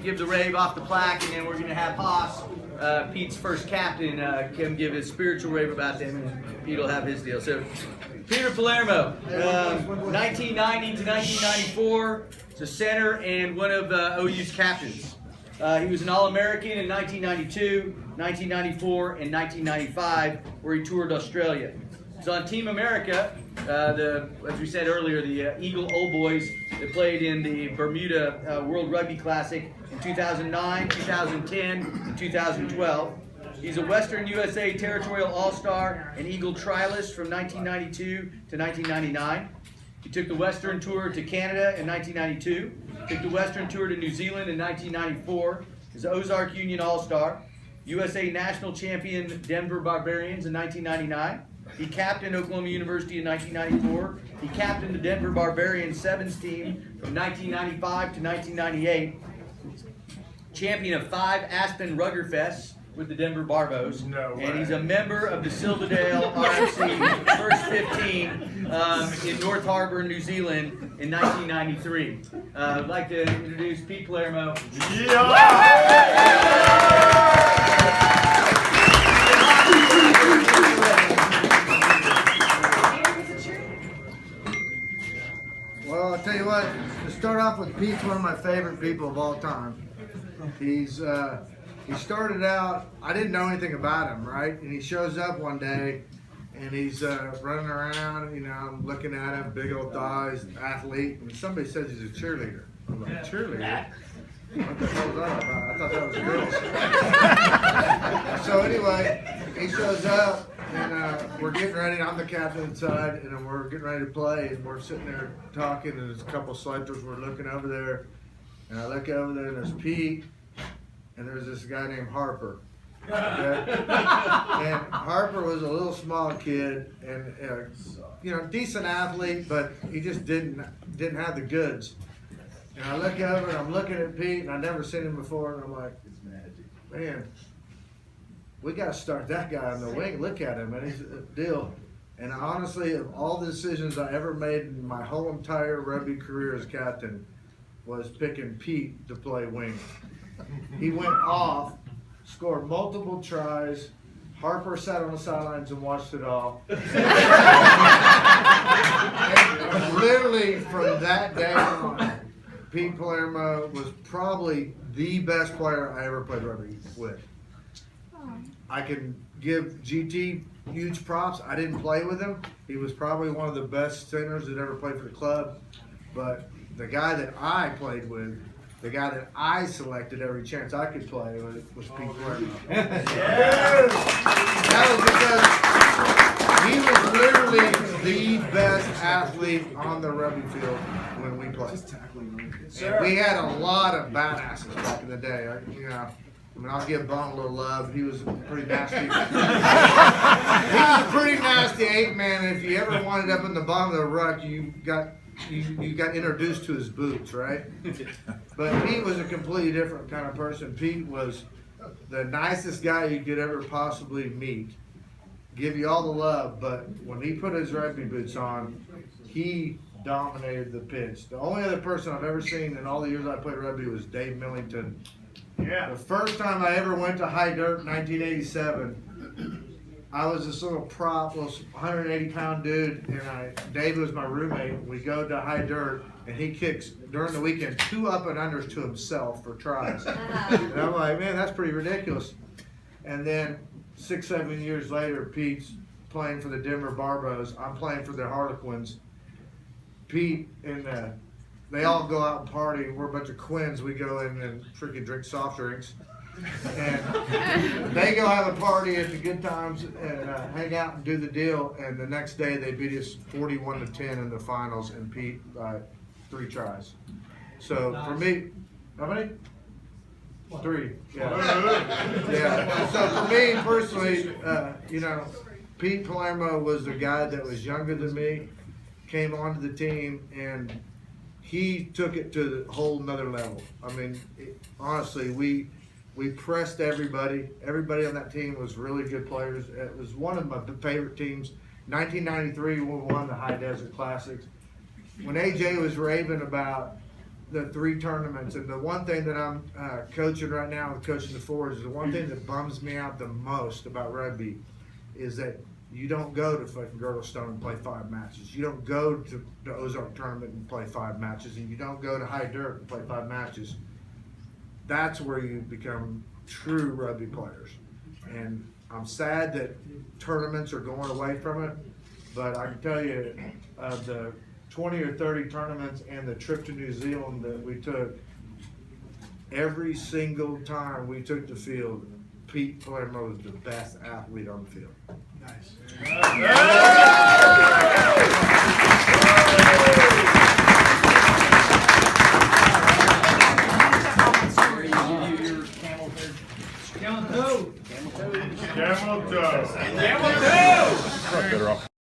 give the rave off the plaque, and then we're going to have Haas, Pete's first captain, come give his spiritual rave about them, and Pete will have his deal. So, Peter Palermo, 1990 to 1994, is a center and one of OU's captains. He was an All-American in 1992, 1994, and 1995, where he toured Australia. He's on Team America, as we said earlier, the Eagle Old Boys that played in the Bermuda World Rugby Classic in 2009, 2010, and 2012. He's a Western USA Territorial All-Star and Eagle Trialist from 1992 to 1999. He took the Western Tour to Canada in 1992, took the Western Tour to New Zealand in 1994, is Ozark Union All-Star, USA National Champion Denver Barbarians in 1999. He captained Oklahoma University in 1994. He captained the Denver Barbarians Sevens team from 1995 to 1998. Champion of 5 Aspen Ruggerfests with the Denver Barbos. No way. And he's a member of the Silverdale RFC First 15 in North Harbour, New Zealand in 1993. I'd like to introduce Pete Palermo. Well, I'll tell you what, to start off with, Pete's one of my favorite people of all time. He started out, I didn't know anything about him, right? And he shows up one day and he's running around, you know, I'm looking at him, big old thighs, athlete, and somebody says he's a cheerleader. I'm like, cheerleader? What the hell is that about? I thought that was girls. So anyway, he shows up and we're getting ready. I'm the captain inside, and we're getting ready to play, and we're sitting there talking, and there's a couple of selectors. We're looking over there, and I look over there, and there's Pete, and there's this guy named Harper. Okay? And Harper was a little small kid, and you know, decent athlete, but he just didn't have the goods. And I look over, and I'm looking at Pete, and I've never seen him before, and I'm like, man, we got to start that guy on the wing. Look at him, and he's a deal. And honestly, of all the decisions I ever made in my whole entire rugby career as captain, was picking Pete to play wing. He went off, scored multiple tries. Harper sat on the sidelines and watched it all. And literally from that day on, Pete Palermo was probably the best player I ever played rugby with. I can give GT huge props. I didn't play with him. He was probably one of the best centers that ever played for the club. But the guy that I played with, the guy that I selected every chance I could play with, was Pete Palermo. That was because he was literally the best athlete on the rugby field when we played. And we had a lot of badasses back in the day. I mean, I'll give Bone a little love. He was pretty nasty. He was a pretty nasty 8-man. And if you ever wound up in the bottom of the ruck, you got introduced to his boots, right? But Pete was a completely different kind of person. Pete was the nicest guy you could ever possibly meet. Give you all the love, but when he put his rugby boots on, he dominated the pitch. The only other person I've ever seen in all the years I played rugby was Dave Millington. Yeah. The first time I ever went to High Dirt in 1987, I was this little prop, little 180-pound dude, and Dave was my roommate. We go to High Dirt, and he kicks, during the weekend, 2 up and unders to himself for tries. And I'm like, man, that's pretty ridiculous. And then 6-7 years later, Pete's playing for the Denver Barbos. I'm playing for the Harlequins. Pete and they all go out and party. We're a bunch of Quins. We go in and freaking drink soft drinks. And they go have a party at the good times and hang out and do the deal. And the next day they beat us 41-10 in the finals, and Pete 3 tries. So for me, how many? 3. Yeah. Yeah. So for me personally, you know, Pete Palermo was the guy that was younger than me, came onto the team, and he took it to a whole nother level. I mean, honestly, we pressed everybody. Everybody on that team was really good players. It was one of my favorite teams. 1993, we won the High Desert Classics. When AJ was raving about the 3 tournaments, and the one thing that I'm coaching right now, coaching the fours, is the one thing that bums me out the most about rugby is that you don't go to fucking Girdlestone and play 5 matches. You don't go to the Ozark tournament and play 5 matches, and you don't go to High Dirt and play 5 matches. That's where you become true rugby players. And I'm sad that tournaments are going away from it, but I can tell you, of the 20 or 30 tournaments and the trip to New Zealand that we took, every single time we took the field, Pete Palermo was the best athlete on the field. Nice.